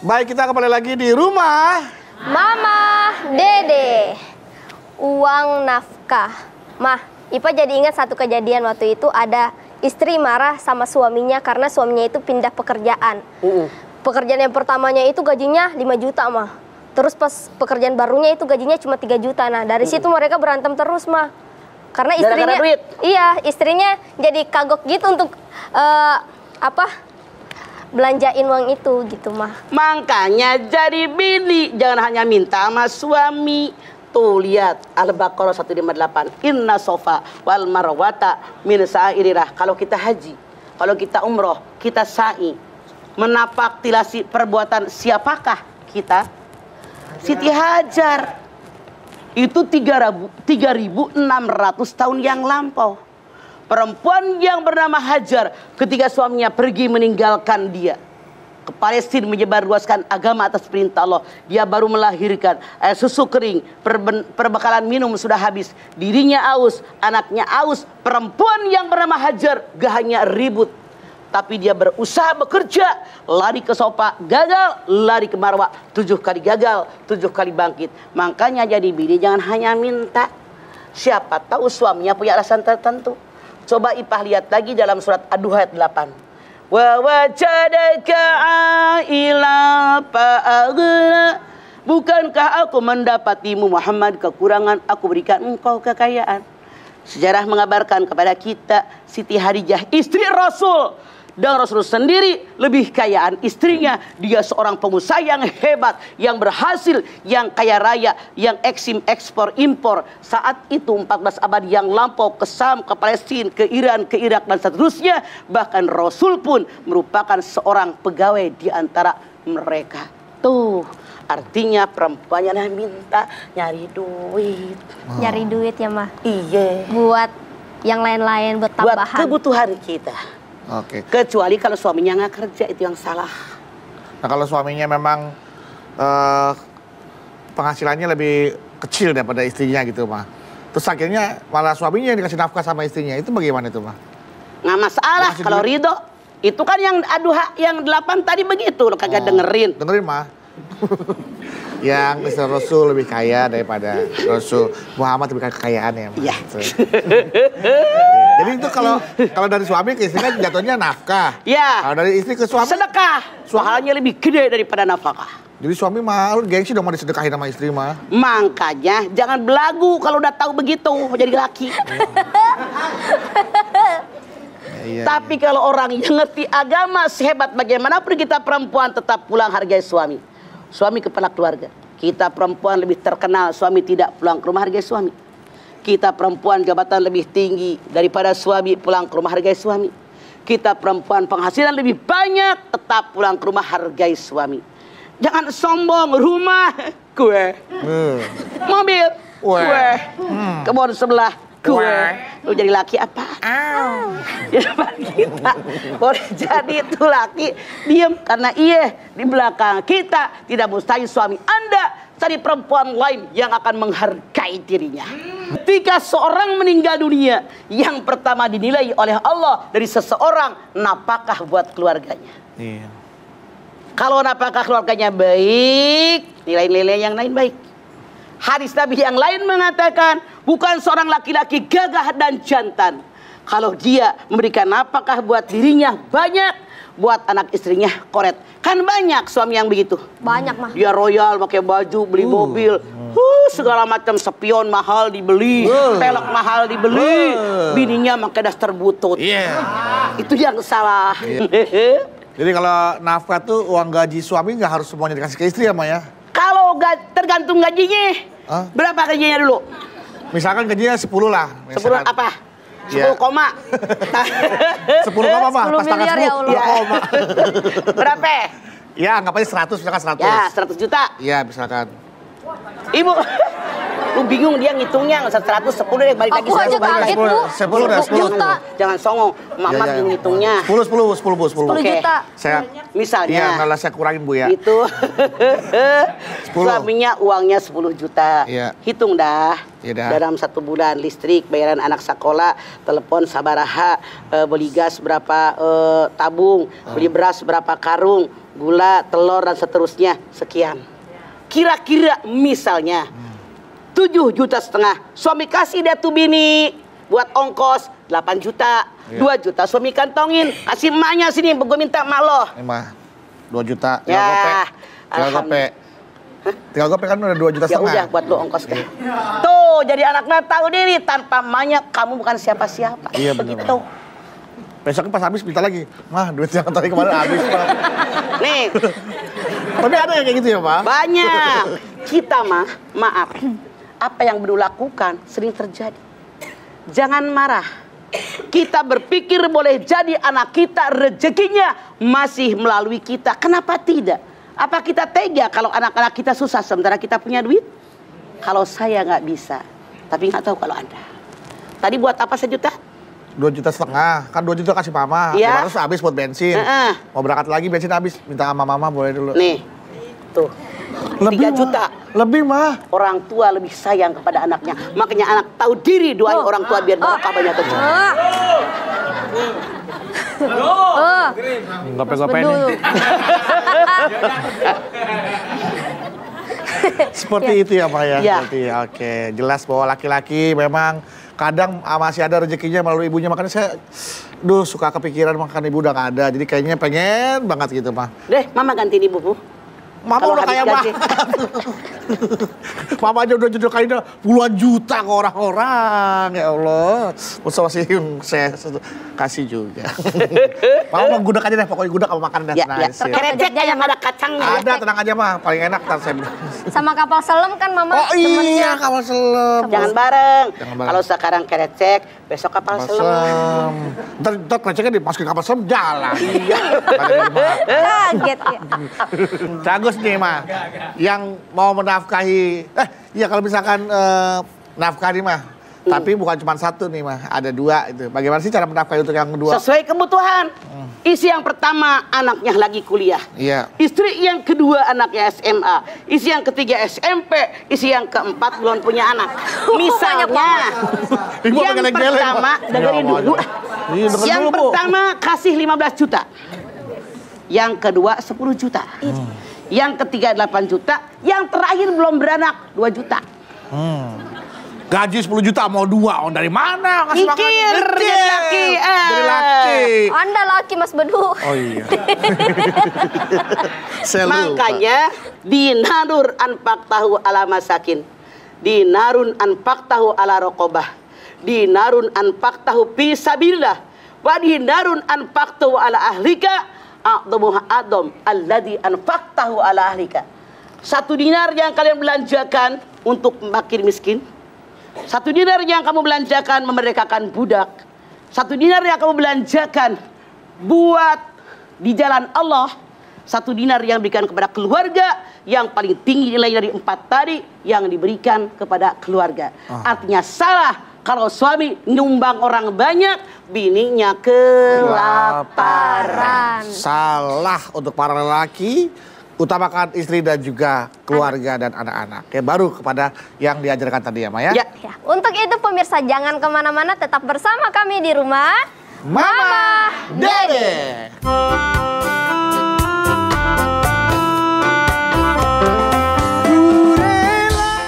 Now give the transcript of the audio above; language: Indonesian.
Baik, kita kembali lagi di rumah Mama Dede. Uang nafkah. Mah, Ipa jadi ingat satu kejadian waktu itu ada istri marah sama suaminya karena suaminya itu pindah pekerjaan. Pekerjaan yang pertamanya itu gajinya 5 juta, Mah. Terus pas pekerjaan barunya itu gajinya cuma 3 juta. Nah, dari situ mereka berantem terus, Mah. Karena istrinya, duit. Iya, istrinya jadi kagok gitu untuk belanjain uang itu gitu, Mah. Makanya jadi bini jangan hanya minta sama suami. Tuh lihat Al-Baqarah 158. Inna sofa wal marwata min sa'irirah. Kalau kita haji, kalau kita umroh, kita sa'i, menapaktilasi perbuatan siapakah kita? Siti Hajar. Itu 3.600 tahun yang lampau. Perempuan yang bernama Hajar ketika suaminya pergi meninggalkan dia ke Palestina menyebarluaskan agama atas perintah Allah. Dia baru melahirkan, susu kering, perbekalan minum sudah habis, dirinya aus, anaknya aus. Perempuan yang bernama Hajar gak hanya ribut, tapi dia berusaha bekerja, lari ke Sofa, gagal, lari ke Marwa, 7 kali gagal, 7 kali bangkit. Makanya jadi bini jangan hanya minta. Siapa tahu suaminya punya alasan tertentu. Coba Ipah lihat lagi dalam surat Ad-Duha ayat 8. Wa wajadaka aila fa'aghna. Bukankah aku mendapatimu Muhammad kekurangan, aku berikan engkau kekayaan. Sejarah mengabarkan kepada kita Siti Hadijah istri Rasul. Dan Rasul sendiri lebih kayaan istrinya. Dia seorang pengusaha yang hebat, yang berhasil, yang kaya raya, yang ekspor impor. Saat itu 14 abad yang lampau ke Sam, ke Palestina, ke Iran, ke Irak dan seterusnya. Bahkan Rasul pun merupakan seorang pegawai di antara mereka. Tuh, artinya perempuannya minta nyari duit. Nyari duit ya, Mah? Iya. Buat yang lain-lain, buat tambahan. Buat kebutuhan kita. Oke. Kecuali kalau suaminya nggak kerja, itu yang salah. Nah, kalau suaminya memang penghasilannya lebih kecil daripada istrinya gitu, Mah. Terus akhirnya malah suaminya yang dikasih nafkah sama istrinya, itu bagaimana itu, Mah? Nggak masalah kalau ridho. Itu kan yang Ad-Duha yang 8 tadi begitu, lo kagak dengerin. Dengerin, Mah. Yang istri Rasul lebih kaya daripada Rasul Muhammad, lebih kekayaan ya, Mah. Iya. Jadi itu kalau dari suami ke istri kan jatuhnya nafkah. Ya. Kalau dari istri ke suami sedekah. Pahalanya lebih gede daripada nafkah. Jadi suami malu gengsi dong mau disedekahin sama istri mah. Makanya jangan belagu kalau udah tahu begitu jadi laki. Tapi kalau orang yang ngerti agama sehebat bagaimanapun kita perempuan tetap pulang hargai suami. Suami kepala keluarga. Kita perempuan lebih terkenal, suami tidak pulang ke rumah hargai suami. Kita perempuan jabatan lebih tinggi daripada suami, pulang ke rumah hargai suami. Kita perempuan penghasilan lebih banyak, tetap pulang ke rumah hargai suami. Jangan sombong, rumah gue, mobil gue, kebun sebelah gue. Lu jadi laki apa? Ya kita boleh jadi itu laki diem karena di belakang kita tidak mustahil suami Anda cari perempuan lain yang akan menghargai dirinya. Ketika seorang meninggal dunia, yang pertama dinilai oleh Allah dari seseorang napakah buat keluarganya. Iya. Kalau napakah keluarganya baik, nilai-nilai yang lain baik. Hadis Nabi yang lain mengatakan, bukan seorang laki-laki gagah dan jantan kalau dia memberikan napakah buat dirinya banyak, buat anak istrinya koret. Kan banyak suami yang begitu. Banyak, Mah. Dia royal, pakai baju, beli mobil, segala macam, spion mahal dibeli, pelek mahal dibeli, bininya pakai daster butut. Itu yang salah. Jadi kalau nafkah tuh uang gaji suami nggak harus semuanya dikasih ke istri ya, Ma ya? Kalau tergantung gajinya. Berapa gajinya dulu? Misalkan gajinya 10 lah. 10 apa? 10 koma. 10 koma, Pak. 10 miliar ya Allah. Koma. Berapa? Ya, anggap aja 100, misalkan 100. Ya, 100 juta. Iya, misalkan. Ibu, lu bingung dia ngitungnya, 100, 10 deh, balik lagi. Aku aja kaget, Bu. 10 dah, 10 juta. Jangan songong, Mama bingung ngitungnya. 10 juta. Saya, misalnya. Iya, malah saya kurangin, Bu ya. Itu. Suaminya uangnya 10 juta. Iya. Hitung dah. Iya. Dalam 1 bulan listrik, bayaran anak sekolah, telepon sabaraha, beli gas berapa tabung, beli beras berapa karung, gula, telur dan seterusnya sekian. Kira-kira misalnya 7,5 juta, suami kasih dia tuh bini buat ongkos 8 juta, 2 juta suami kantongin, kasih emaknya sini, gue minta emak lo. Ini mah 2 juta, tinggal Ya, gopek. Tinggal gopek. Tinggal gopek kan udah 2,5 juta. Ya udah buat lo ongkos deh. Tuh, jadi anaknya tahu diri, tanpa emaknya kamu bukan siapa-siapa. Iya, bener, begitu. Besoknya pas habis minta lagi. Mah, duit yang tadi kemarin habis, Pak. Nih, Tapi ada yang kayak gitu ya, Pak? banyak. Kita mah, maaf, apa yang Bedu lakukan sering terjadi. Jangan marah. Kita berpikir boleh jadi anak kita rezekinya masih melalui kita. Kenapa tidak? Apa kita tega kalau anak-anak kita susah sementara kita punya duit? Kalau saya nggak bisa, tapi nggak tahu kalau Anda. Tadi buat apa 1 juta? 2,5 juta. Kan 2 juta kasih mama. Iya. 500 habis buat bensin. Mau berangkat lagi bensin habis. Minta sama mama boleh dulu. Nih, tuh. 3 juta. Lebih, mah. Orang tua lebih sayang kepada anaknya. Makanya anak tahu diri doain orang tua biar barokah banyak kecil. Gopek-gopek Bedu. nih. Seperti itu ya, Pak ya? Iya. Seperti, oke. Jelas bahwa laki-laki memang kadang masih ada rezekinya melalui ibunya. Makanya saya, suka kepikiran makan ibu udah nggak ada. Jadi kayaknya pengen banget gitu, Pak. Deh, mama gantiin ibu, Bu. Mama Kalau udah habis kaya gaji. banget. Mama aja udah jodohin puluhan juta ke orang-orang. Ya Allah. Masa masih saya kasih juga. Mama mau gudeg aja deh. Pokoknya gudeg sama makan dah. Ya, ya. Nice, ya. Kerecek yang ada kacangnya. Ada, tenang aja mah. Paling enak ntar saya bilang. Sama kapal selam kan mama Oh iya, kapal selam. Jangan bareng. Jangan bareng. Kalau sekarang kerecek, besok kapal Kapal selam. selam. Ntar kereceknya dimasukin kapal selam jalan. Iya. kaget ya. Bagus nih, mah. Yang mau menafkahi, iya kalau misalkan nafkah nih, mah. Tapi bukan cuma 1 nih, mah. Ada 2 itu. Bagaimana sih cara menafkahi untuk yang kedua? Sesuai kebutuhan. Isi yang pertama anaknya lagi kuliah. Iya. Istri yang kedua anaknya SMA. Isi yang ketiga SMP. Isi yang keempat belum punya anak. Misalnya, Ibu yang pakai geleng-geleng, pertama, Pak. dengerin Ya, dulu. Iya, dengerin Yang dulu, Bu. pertama kasih 15 juta. Yang kedua 10 juta. Yang ketiga 8 juta. Yang terakhir belum beranak 2 juta. Gaji 10 juta mau 2, dari mana? Ngasih makan? Mikir, Mikir. jadi laki. Jadi laki. Anda laki Mas Bedu. Oh iya. Saya lupa. Makanya dinarun anpak tahu ala masakin, dinarun anpak tahu ala rokobah, dinarun anpak tahu pisabilillah, wa dinarun anpak tahu ala ahlika, a'damuha adam alladhi anpak tahu ala ahlika. 1 dinar yang kalian belanjakan untuk fakir miskin, 1 dinar yang kamu belanjakan memerdekakan budak, 1 dinar yang kamu belanjakan buat di jalan Allah, 1 dinar yang diberikan kepada keluarga, yang paling tinggi nilai dari 4 tadi yang diberikan kepada keluarga. Artinya salah kalau suami nyumbang orang banyak, bininya kelaparan. Salah untuk para lelaki, utamakan istri dan juga keluarga dan anak-anak. Kayak baru kepada yang diajarkan tadi ya, Maya. Ya. Ya, untuk itu pemirsa jangan kemana-mana, tetap bersama kami di rumah Mama Dede.